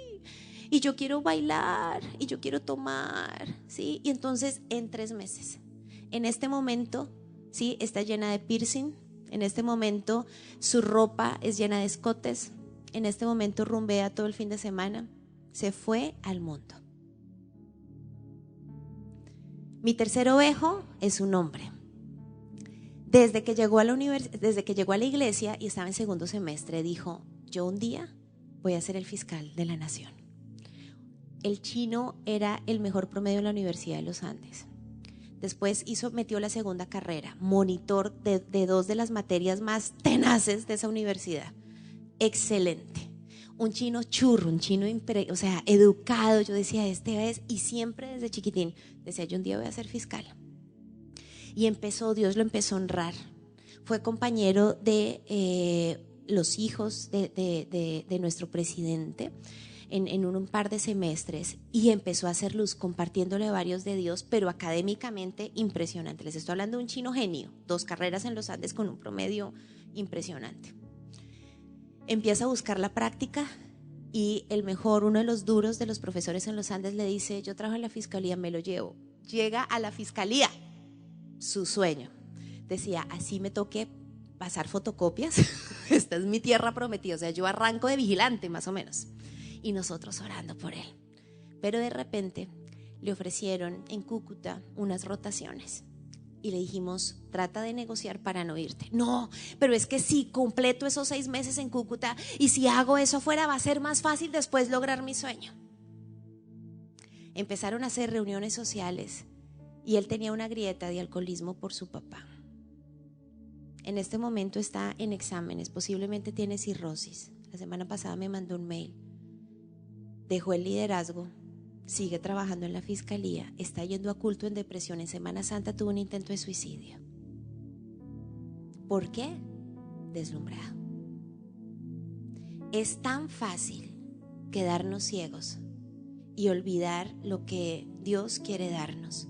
Speaker 1: Y yo quiero bailar, y yo quiero tomar, ¿sí? Y entonces en 3 meses. En este momento, ¿sí? Está llena de piercing. En este momento su ropa es llena de escotes. En este momento rumbea todo el fin de semana. Se fue al mundo. Mi tercer ovejo es un hombre. Desde que llegó a la iglesia y estaba en segundo semestre, dijo, yo un día voy a ser el fiscal de la nación. El chino era el mejor promedio en la Universidad de los Andes. Después metió la segunda carrera, monitor de 2 de las materias más tenaces de esa universidad. Excelente. Un chino churro, un chino o sea, educado. Yo decía, este es, y siempre desde chiquitín decía, yo un día voy a ser fiscal. Y Dios lo empezó a honrar. Fue compañero de los hijos de nuestro presidente en un par de semestres y empezó a hacer luz compartiéndole varios de Dios, pero académicamente impresionante. Les estoy hablando de un chino genio, 2 carreras en los Andes con un promedio impresionante. Empieza a buscar la práctica y uno de los duros de los profesores en los Andes le dice, yo trabajo en la fiscalía, me lo llevo. Llega a la fiscalía, su sueño. Decía, así me toque pasar fotocopias, esta es mi tierra prometida, o sea, yo arranco de vigilante más o menos. Y nosotros orando por él. Pero de repente le ofrecieron en Cúcuta unas rotaciones y le dijimos, trata de negociar para no irte. No, pero es que si completo esos 6 meses en Cúcuta y si hago eso afuera va a ser más fácil después lograr mi sueño. Empezaron a hacer reuniones sociales y él tenía una grieta de alcoholismo por su papá. en este momento está en exámenes, posiblemente tiene cirrosis. La semana pasada me mandó un mail. Dejó el liderazgo, sigue trabajando en la fiscalía, está yendo a culto en depresión. En Semana Santa tuvo un intento de suicidio. ¿Por qué? Deslumbrado. Es tan fácil quedarnos ciegos y olvidar lo que Dios quiere darnos.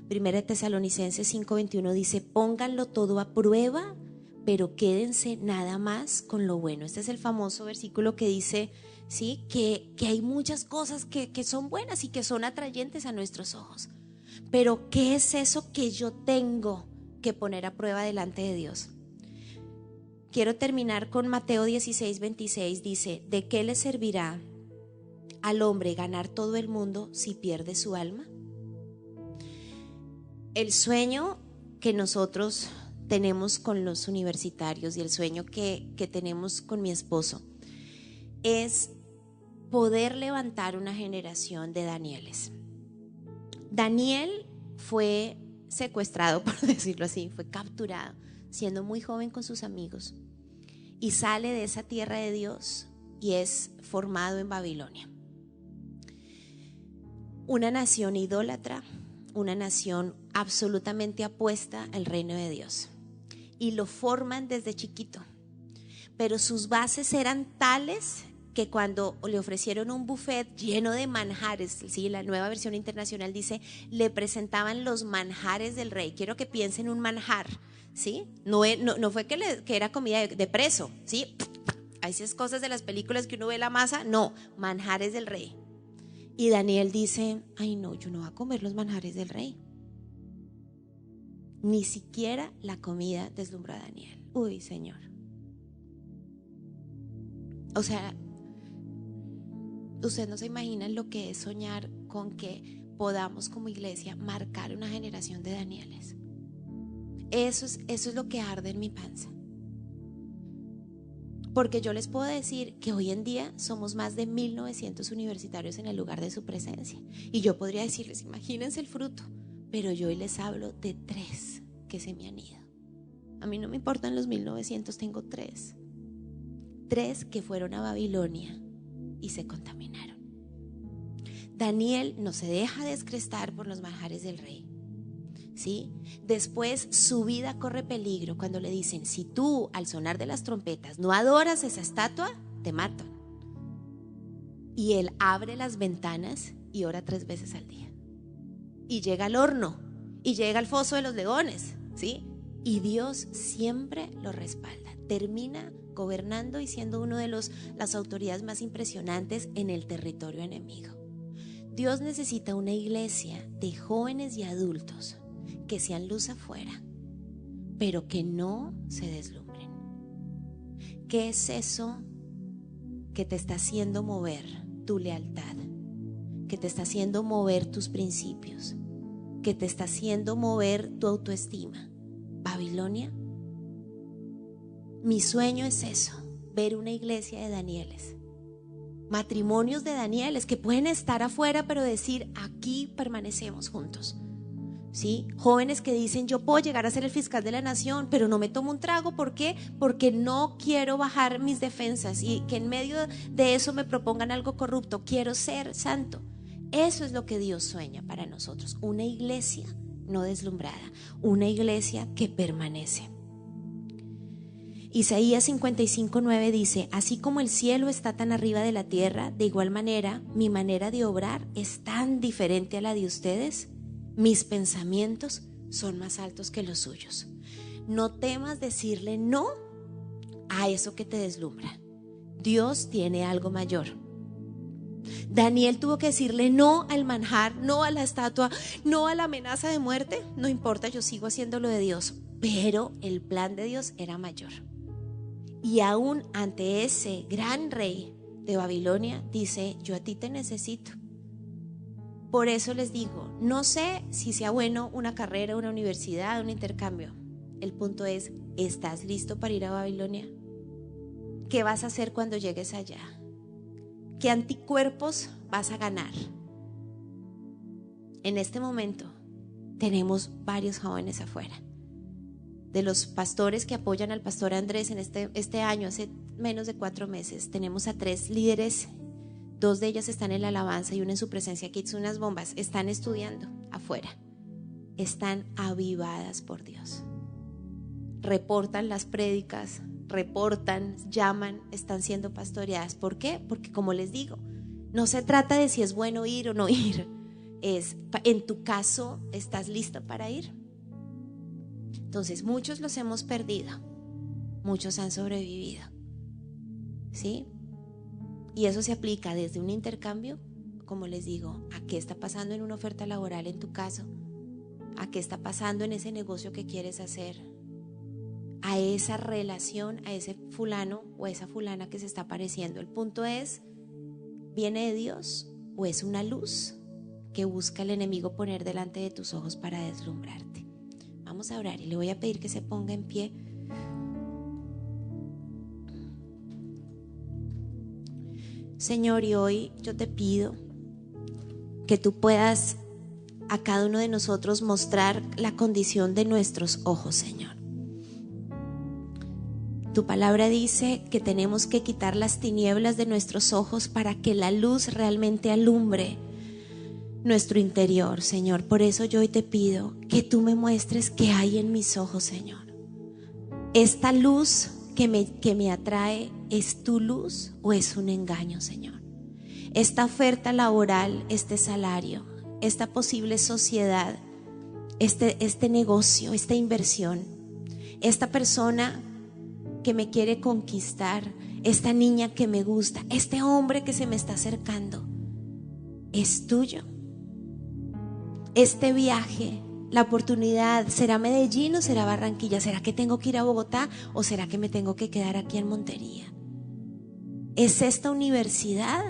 Speaker 1: Primera de Tesalonicenses 5:21 dice: pónganlo todo a prueba, pero quédense nada más con lo bueno. Este es el famoso versículo que dice, ¿sí?, que hay muchas cosas que son buenas y que son atrayentes a nuestros ojos. Pero ¿qué es eso que yo tengo que poner a prueba delante de Dios? Quiero terminar con Mateo 16:26. Dice: ¿de qué le servirá al hombre ganar todo el mundo si pierde su alma? El sueño que nosotros tenemos con los universitarios y el sueño que tenemos con mi esposo es poder levantar una generación de Danieles. Daniel fue secuestrado, por decirlo así, fue capturado siendo muy joven con sus amigos y sale de esa tierra de Dios y es formado en Babilonia. Una nación idólatra, una nación absolutamente apuesta al reino de Dios, y lo forman desde chiquito, pero sus bases eran tales que cuando le ofrecieron un buffet lleno de manjares, ¿sí?, la Nueva Versión Internacional dice, le presentaban los manjares del rey. Quiero que piensen un manjar, ¿sí? No fue que era comida de preso, ¿sí? Hay esas cosas de las películas que uno ve la masa, no, manjares del rey. Y Daniel dice: ay no, yo no voy a comer los manjares del rey. Ni siquiera la comida deslumbró a Daniel. Uy, Señor. O sea, ustedes no se imaginan lo que es soñar con que podamos como iglesia marcar una generación de Danieles. Eso es lo que arde en mi panza. Porque yo les puedo decir que hoy en día somos más de 1900 universitarios en el lugar de su presencia. Y yo podría decirles, imagínense el fruto. Pero yo hoy les hablo de 3 que se me han ido. A mí no me importan los 1900, tengo 3. 3 que fueron a Babilonia y se contaminaron. Daniel no se deja descrestar por los manjares del rey, ¿sí? Después su vida corre peligro cuando le dicen: si tú al sonar de las trompetas no adoras esa estatua, te matan. Y él abre las ventanas y ora 3 veces al día. Y llega al horno y llega al foso de los leones, ¿sí? Y Dios siempre lo respalda. Termina gobernando y siendo uno de las autoridades más impresionantes en el territorio enemigo. Dios necesita una iglesia de jóvenes y adultos que sean luz afuera, pero que no se deslumbren. ¿Qué es eso que te está haciendo mover tu lealtad? Que te está haciendo mover tus principios, que te está haciendo mover tu autoestima. ¿Babilonia? Mi sueño es eso, ver una iglesia de Danieles, matrimonios de Danieles que pueden estar afuera pero decir: aquí permanecemos juntos, ¿sí? Jóvenes que dicen: yo puedo llegar a ser el fiscal de la nación, pero no me tomo un trago. ¿Por qué? Porque no quiero bajar mis defensas y que en medio de eso me propongan algo corrupto. Quiero ser santo. Eso es lo que Dios sueña para nosotros, una iglesia no deslumbrada, una iglesia que permanece. Isaías 55:9 dice: así como el cielo está tan arriba de la tierra, de igual manera mi manera de obrar es tan diferente a la de ustedes. Mis pensamientos son más altos que los suyos. No temas decirle no a eso que te deslumbra. Dios tiene algo mayor. Daniel tuvo que decirle no al manjar, no a la estatua, no a la amenaza de muerte. No importa, yo sigo haciendo lo de Dios. Pero el plan de Dios era mayor. Y aún ante ese gran rey de Babilonia, dice: yo a ti te necesito. Por eso les digo, no sé si sea bueno una carrera, una universidad, un intercambio. El punto es: ¿estás listo para ir a Babilonia? ¿Qué vas a hacer cuando llegues allá? ¿Qué anticuerpos vas a ganar? En este momento tenemos varios jóvenes afuera de los pastores que apoyan al pastor Andrés en este año, hace menos de 4 meses, tenemos a 3 líderes. 2 de ellas están en la alabanza y una en su presencia, que hizo unas bombas. Están estudiando afuera, están avivadas por Dios. Reportan las prédicas, reportan, llaman, están siendo pastoreadas. ¿Por qué? Porque, como les digo, no se trata de si es bueno ir o no ir, es en tu caso, ¿estás listo para ir? Entonces, muchos los hemos perdido, muchos han sobrevivido, ¿sí? Y eso se aplica desde un intercambio, como les digo, a qué está pasando en una oferta laboral en tu caso, a qué está pasando en ese negocio que quieres hacer, a esa relación, a ese fulano o esa fulana que se está apareciendo. El punto es, ¿viene de Dios o es una luz que busca el enemigo poner delante de tus ojos para deslumbrarte? Vamos a orar y le voy a pedir que se ponga en pie. Señor, y hoy yo te pido que tú puedas a cada uno de nosotros mostrar la condición de nuestros ojos, Señor. Tu palabra dice que tenemos que quitar las tinieblas de nuestros ojos para que la luz realmente alumbre nuestro interior, Señor. Por eso yo hoy te pido que tú me muestres qué hay en mis ojos, Señor. Esta luz que me atrae, ¿es tu luz o es un engaño, Señor? Esta oferta laboral, este salario, esta posible sociedad, este negocio, esta inversión, esta persona que me quiere conquistar, esta niña que me gusta, este hombre que se me está acercando, ¿es tuyo? Este viaje, la oportunidad, ¿será Medellín o será Barranquilla? ¿Será que tengo que ir a Bogotá o será que me tengo que quedar aquí en Montería? ¿Es esta universidad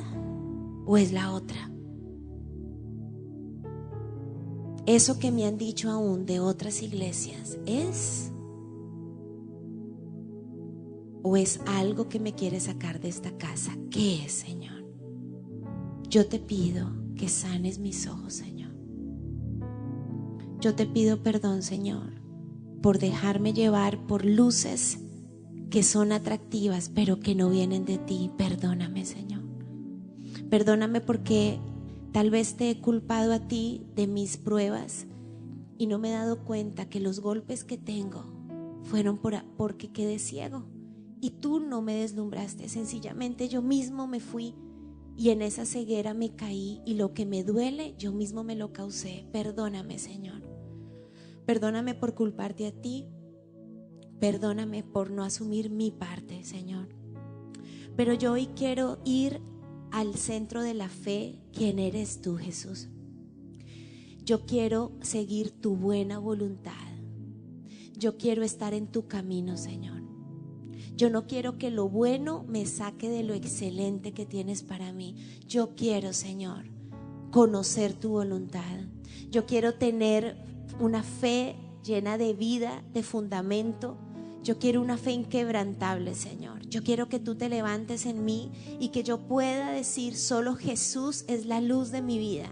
Speaker 1: o es la otra? Eso que me han dicho aún de otras iglesias, ¿es? ¿O es algo que me quiere sacar de esta casa? ¿Qué es, Señor? Yo te pido que sanes mis ojos, Señor. Yo te pido perdón, Señor, por dejarme llevar por luces que son atractivas, pero que no vienen de ti. Perdóname, Señor. Perdóname porque tal vez te he culpado a ti de mis pruebas y no me he dado cuenta que los golpes que tengo fueron porque quedé ciego y tú no me deslumbraste. Sencillamente yo mismo me fui y en esa ceguera me caí y lo que me duele yo mismo me lo causé. Perdóname, Señor. Perdóname por culparte a ti. Perdóname por no asumir mi parte, Señor. Pero yo hoy quiero ir al centro de la fe, quien eres tú, Jesús. Yo quiero seguir tu buena voluntad. Yo quiero estar en tu camino, Señor. Yo no quiero que lo bueno me saque de lo excelente que tienes para mí. Yo quiero, Señor, conocer tu voluntad. Yo quiero tener una fe llena de vida, de fundamento. Yo quiero una fe inquebrantable, Señor. Yo quiero que tú te levantes en mí y que yo pueda decir: solo Jesús es la luz de mi vida.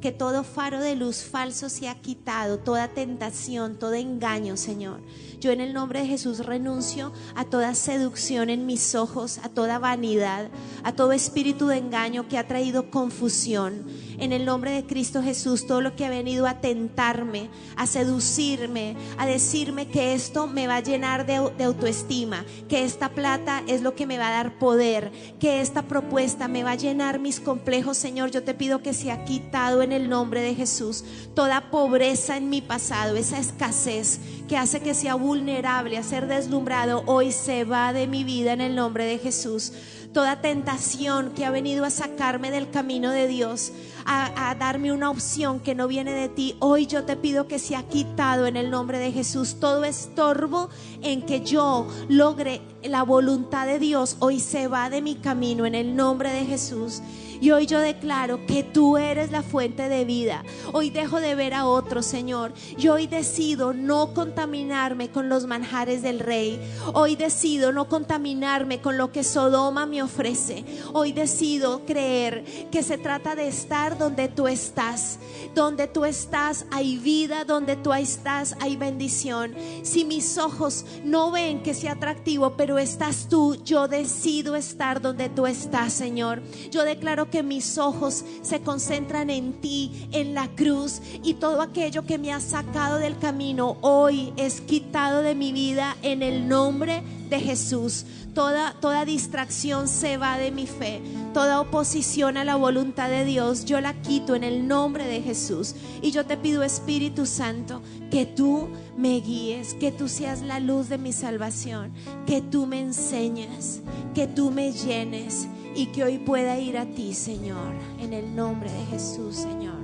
Speaker 1: Que todo faro de luz falso se ha quitado, toda tentación, todo engaño, Señor. Yo en el nombre de Jesús renuncio a toda seducción en mis ojos, a toda vanidad, a todo espíritu de engaño que ha traído confusión. En el nombre de Cristo Jesús, todo lo que ha venido a tentarme, a seducirme, a decirme que esto me va a llenar de autoestima, que esta plata es lo que me va a dar poder, que esta propuesta me va a llenar mis complejos, Señor, yo te pido que sea quitado en el nombre de Jesús. Toda pobreza en mi pasado, esa escasez que hace que sea vulnerable a ser deslumbrado, hoy se va de mi vida en el nombre de Jesús. Toda tentación que ha venido a sacarme del camino de Dios, a darme una opción que no viene de ti, hoy yo te pido que sea quitado en el nombre de Jesús. Todo estorbo en que yo logre la voluntad de Dios hoy se va de mi camino en el nombre de Jesús. Y hoy yo declaro que tú eres la fuente de vida. Hoy dejo de ver a otros, Señor. Y hoy decido no contaminarme con los manjares del Rey. Hoy decido no contaminarme con lo que Sodoma me ofrece. Hoy decido creer que se trata de estar donde tú estás. Donde tú estás hay vida, donde tú estás hay bendición. Si mis ojos no ven que sea atractivo, pero estás tú, yo decido estar donde tú estás, Señor. Yo declaro que mis ojos se concentran en ti, en la cruz, y todo aquello que me ha sacado del camino hoy es quitado de mi vida en el nombre de Jesús. Toda distracción se va de mi fe. Toda oposición a la voluntad de Dios yo la quito en el nombre de Jesús. Y yo te pido, Espíritu Santo, que tú me guíes, que tú seas la luz de mi salvación, que tú me enseñes, que tú me llenes y que hoy pueda ir a ti, Señor, en el nombre de Jesús, Señor.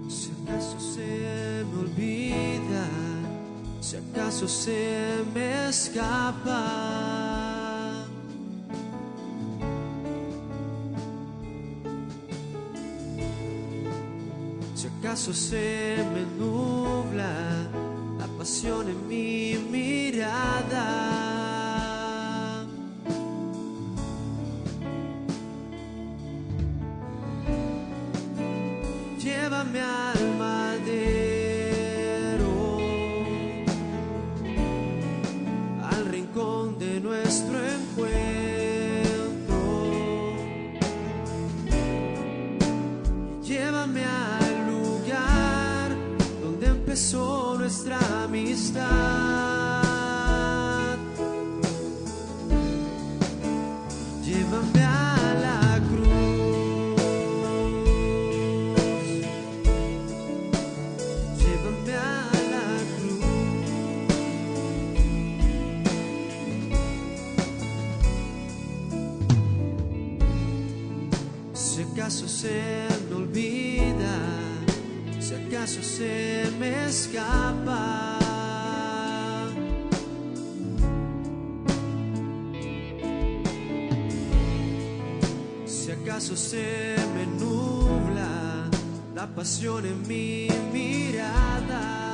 Speaker 2: Si acaso se me olvida, si acaso se me escapa, si acaso se me nubla la pasión en mi mirada, llévame al madero, al rincón de nuestro encuentro. Llévame al lugar donde empezó nuestra amistad. Llévame a la cruz. Llévame a la cruz. Si acaso se me olvida, si acaso se me escapa, si acaso se me nubla la pasión en mi mirada,